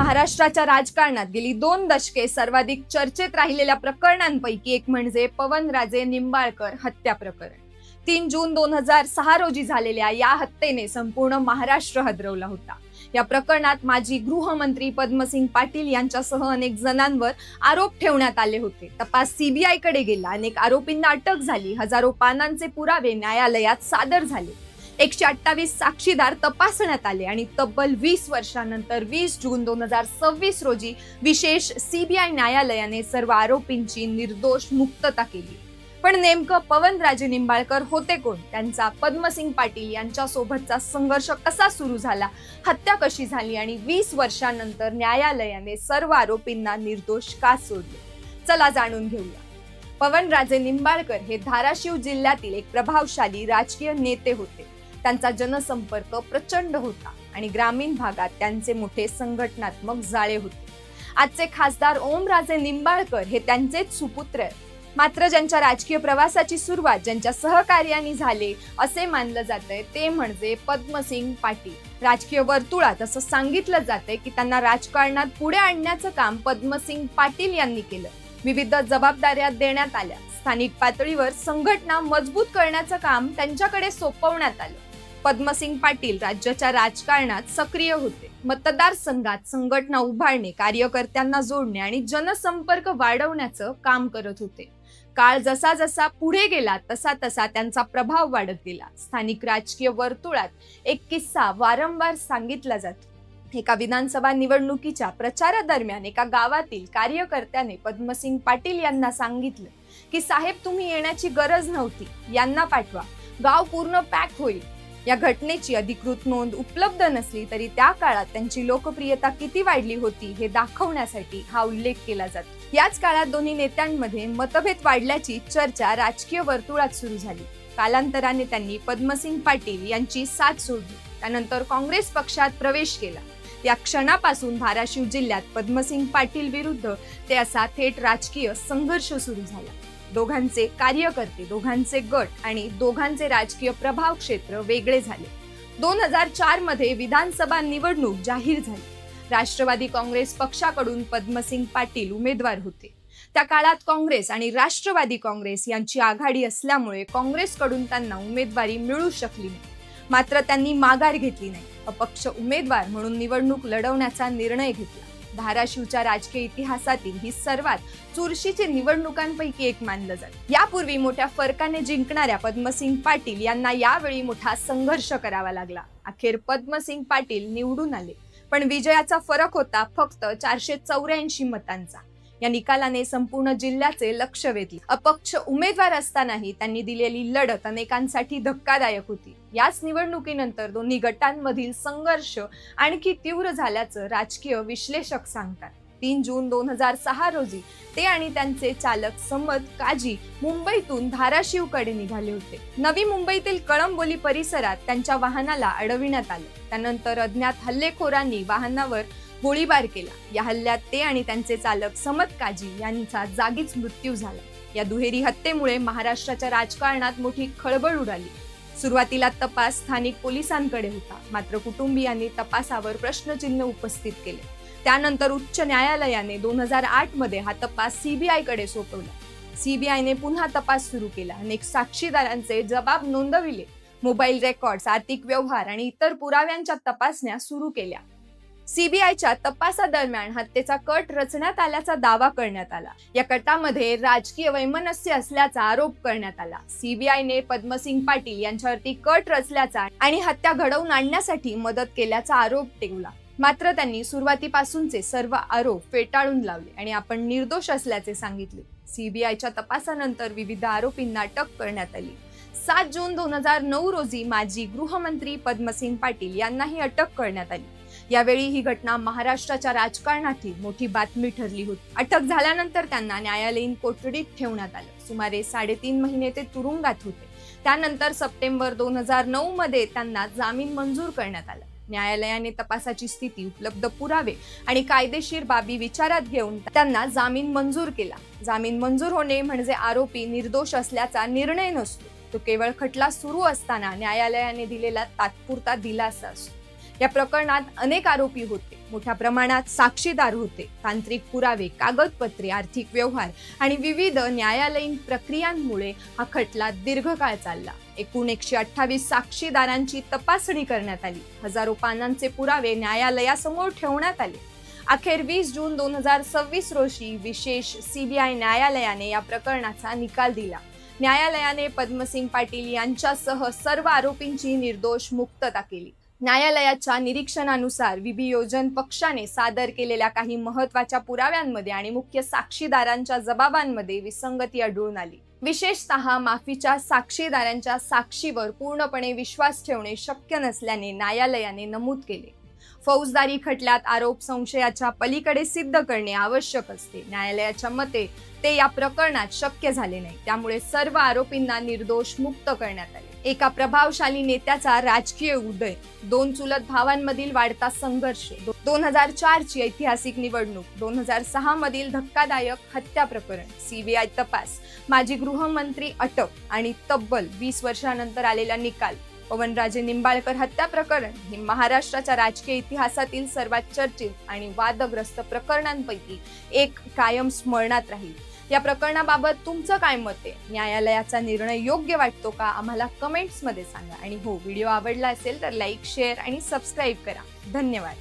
महाराष्ट्राच्या राजकारणात गेली 2 दशके सर्वाधिक चर्चेत राहिलेल्या प्रकरणांपैकी एक म्हणजे पवनराजे निंबाळकर हत्या प्रकरण। 3 जून 2006 रोजी झालेल्या या हत्येने संपूर्ण महाराष्ट्र हादरवला होता। या प्रकरणात माजी गृहमंत्री पद्मसिंग पाटील यांच्यासह अनेक जणांवर आरोप ठेवण्यात आले होते। तपास सीबीआय कडे गेला, अनेक आरोपींना अटक झाली, हजारो पानांचे पुरावे न्यायालयात सादर झाले, 128 साक्षीदार तपासण्यात आले आणि तब्बल 20 वर्षांनंतर 20 जून 2026 रोजी विशेष सीबीआय न्यायालयाने सर्व आरोपींची निर्दोष मुक्तता केली। पण नेमकं पवनराजे निंबाळकर होते कोण? त्यांचा पद्मसिंग पाटील यांच्या सोबतचा संघर्ष कसा सुरू झाला? हत्या कशी झाली? आणि 20 वर्षांनंतर न्यायालयाने सर्व आरोपींना निर्दोष का सोडले? चला जाणून घेऊया। पवनराजे निंबाळकर हे धाराशिव जिल्ह्यातील एक प्रभावशाली राजकीय नेते होते। त्यांचा जनसंपर्क प्रचंड होता आणि ग्रामीण भागात त्यांचे मोठे संघटनात्मक जाळे होते। आजचे खासदार ओमराजे निंबाळकर हे त्यांचेच सुपुत्र आहेत। मात्र ज्यांच्या राजकीय प्रवासाची सुरुवात ज्यांच्या सहकार्याने झाले असे मानलं जातंय ते म्हणजे पद्मसिंग पाटील। राजकीय वर्तुळात असं सांगितलं जातंय की त्यांना राजकारणात पुढे आणण्याचं काम पद्मसिंग पाटील यांनी केलं। विविध जबाबदाऱ्या देण्यात आल्या, स्थानिक पातळीवर संघटना मजबूत करण्याचं काम त्यांच्याकडे सोपवण्यात आलं। पद्मसिंग पाटील राज्याच्या राजकारणात सक्रिय होते। मतदारसंघात संघटना उभारणे, कार्यकर्त्यांना जोडणे आणि जनसंपर्क वाढवण्याचं काम करत होते। काळ जसा जसा पुढे गेला तसा तसा त्यांचा प्रभाव वाढत गेला। स्थानिक राजकीय वर्तुळात एक किस्सा वारंवार सांगितला जातो। एका विधानसभा निवडणुकीच्या प्रचारादरम्यान एका गावातील कार्यकर्त्याने पद्मसिंग पाटील यांना सांगितलं की साहेब, तुम्ही येण्याची गरज नव्हती, यांना पाठवा, गाव पूर्ण पॅक होईल। या घटनेची अधिकृत नोंद उपलब्ध नसली तरी त्या काळात त्यांची लोकप्रियता किती वाढली होती हे दाखवण्यासाठी हा उल्लेख केला जातो। याच काळात दोन्ही नेत्यांमध्ये मतभेद वाढल्याची चर्चा राजकीय वर्तुळात सुरू झाली। कालांतराने त्यांनी पद्मसिंग पाटील यांची साथ सोडली, त्यानंतर काँग्रेस पक्षात प्रवेश केला। या क्षणापासून धाराशिव जिल्ह्यात पद्मसिंग पाटील विरुद्ध ते असा थेट राजकीय संघर्ष सुरू झाला। दोघांचे कार्यकर्ते, दोघांचे गट आणि दोघांचे राजकीय प्रभाव क्षेत्र वेगळे झाले। 2004 मध्ये विधानसभा निवडणूक जाहीर झाली। राष्ट्रवादी काँग्रेस पक्षाकडून पद्मसिंग पाटील उमेदवार होते। त्या काळात काँग्रेस आणि राष्ट्रवादी काँग्रेस यांची आघाडी असल्यामुळे काँग्रेसकडून त्यांना उमेदवारी मिळू शकली नाही। मात्र त्यांनी माघार घेतली नाही, अपक्ष उमेदवार म्हणून निवडणूक लढवण्याचा निर्णय घेतला। धाराशिवच्या राजकीय इतिहासातील ही सर्वात चुरशीची निवडणुकांपैकी एक मानलं जातं। यापूर्वी मोठ्या फरकाने जिंकणाऱ्या पद्मसिंग पाटील यांना यावेळी मोठा संघर्ष करावा लागला। अखेर पद्मसिंग पाटील निवडून आले, पण विजयाचा फरक होता फक्त 484 मतांचा। या निकालाने संपूर्ण जिल्ह्याचे लक्ष वेधले। अपक्ष उमेदवार असतानाही त्यांनी दिलेली लढत अनेकांसाठी धक्कादायक होती। याच निवडणुकीनंतर दोन्ही गटांमधील संघर्ष आणखी तीव्र झाल्याचं राजकीय विश्लेषक सांगतात। 3 जून 2006 रोजी ते आणि त्यांचे चालक समद काजी मुंबईतून धाराशिवकडे निघाले होते। नवी मुंबईतील कळंबोली परिसरात त्यांच्या वाहनाला अडविण्यात आले। त्यानंतर अज्ञात हल्लेखोरांनी वाहनावर गोळीबार केला। या हल्ल्यात ते आणि त्यांचे चालक समद काजी यांचा जागीच मृत्यू झाला। या दुहेरी हत्येमुळे महाराष्ट्राच्या राजकारणात मोठी खळबळ उडाली। सुरुवातीला तपास स्थानिक पोलिसांकडे होता, मात्र कुटुंबियांनी तपासावर प्रश्नचिन्ह उपस्थित केले। त्यानंतर उच्च न्यायालयाने 2008 मध्ये हा तपास सीबीआय कडे सोपवला। सीबीआयने पुन्हा तपास सुरू केला, अनेक साक्षीदारांचे जबाब नोंदविले, मोबाईल रेकॉर्ड्स, आर्थिक व्यवहार आणि इतर पुराव्यांच्या तपासण्या सुरू केल्या। सीबीआयच्या तपासादरम्यान हत्येचा कट रचण्यात आल्याचा दावा करण्यात आला। या कटामध्ये राजकीय वैमनस्य असल्याचा आरोप करण्यात आला। सीबीआयने पद्मसिंग पाटील यांच्यावरती कट रचल्याचा आणि हत्या घडवून आणण्यासाठी मदत केल्याचा आरोप ठेवला। मात्र त्यांनी सुरुवातीपासूनचे सर्व आरोप फेटाळून लावले आणि आपण निर्दोष असल्याचे सांगितले। सीबीआयच्या तपासानंतर विविध आरोपींना अटक करण्यात आली। 7 जून 2009 रोजी माजी गृहमंत्री पद्मसिंग पाटील यांनाही अटक करण्यात आली। यावेळी ही घटना महाराष्ट्राच्या राजकारणातील मोठी बातमी ठरली होती। अटक झाल्यानंतर त्यांना न्यायालयीन कोठडीत ठेवण्यात आलं। सुमारे 3.5 महिने ते तुरुंगात होते। त्यानंतर सप्टेंबर 2009 मध्ये त्यांना जामीन मंजूर करण्यात आला। न्यायालयाने तपासाची स्थिती, उपलब्ध पुरावे आणि कायदेशीर बाबी विचारात घेऊन त्यांना जामीन मंजूर केला। जामीन मंजूर होणे म्हणजे आरोपी निर्दोष असल्याचा निर्णय नसतो, तो केवळ खटला सुरू असताना न्यायालयाने दिलेला तात्पुरता दिलासा असतो। या प्रकरणात अनेक आरोपी होते, मोठ्या प्रमाणात साक्षीदार होते, तांत्रिक पुरावे, कागदपत्रे, आर्थिक व्यवहार आणि विविध न्यायालयीन प्रक्रियांमुळे हा खटला दीर्घकाळ चालला. एकूण 128 साक्षीदारांची तपासणी करण्यात आली. हजारो पानांचे पुरावे न्यायालयासमोर ठेवण्यात आले. अखेर 20 जून 2026 रोजी विशेष सीबीआय न्यायालयाने या प्रकरणाचा निकाल दिला. न्यायालयाने पद्मसिंग पाटील यांच्यासह सर्व आरोपींची निर्दोष मुक्तता केली. न्यायालयाच्या निरीक्षणानुसार विभियोजन पक्षाने सादर केलेल्या काही महत्त्वाच्या पुराव्यांमध्ये आणि मुख्य साक्षीदारांच्या जबाबांमध्ये विसंगती आढळून आली. विशेषतः माफीच्या साक्षीदारांच्या साक्षीवर पूर्णपणे विश्वास ठेवणे शक्य नसल्याने न्यायालयाने नमूद केले. फौजदारी खटल्यात आरोप संशयाच्या पलीकडे सिद्ध करणे आवश्यक असते. न्यायालयाच्या मते ते या प्रकरणात शक्य झाले नाही. त्यामुळे सर्व आरोपींना निर्दोष मुक्त करण्यात आले. एका प्रभावशाली नेत्याचा राजकीय उदय, 2 चुलत भावांमधील वाढता संघर्ष, 2004 ची ऐतिहासिक निवडणूक, 2006 मधील धक्कादायक हत्या प्रकरण, सीबीआय तपास, माजी गृहमंत्री अटक आणि तब्बल 20 वर्षांनंतर आलेला निकाल. पवनराजे निंबाळकर हत्या प्रकरण हे महाराष्ट्राच्या राजकीय इतिहासातील सर्वात चर्चित आणि वादग्रस्त प्रकरणांपैकी एक कायम स्मरणात राहील. या प्रकरणाबाबत तुमचं काय मत आहे? न्यायालयाचा निर्णय योग्य वाटतो का? आम्हाला कमेंट्समध्ये सांगा. आणि हो, व्हिडिओ आवडला असेल तर लाईक, शेअर आणि सबस्क्राईब करा. धन्यवाद.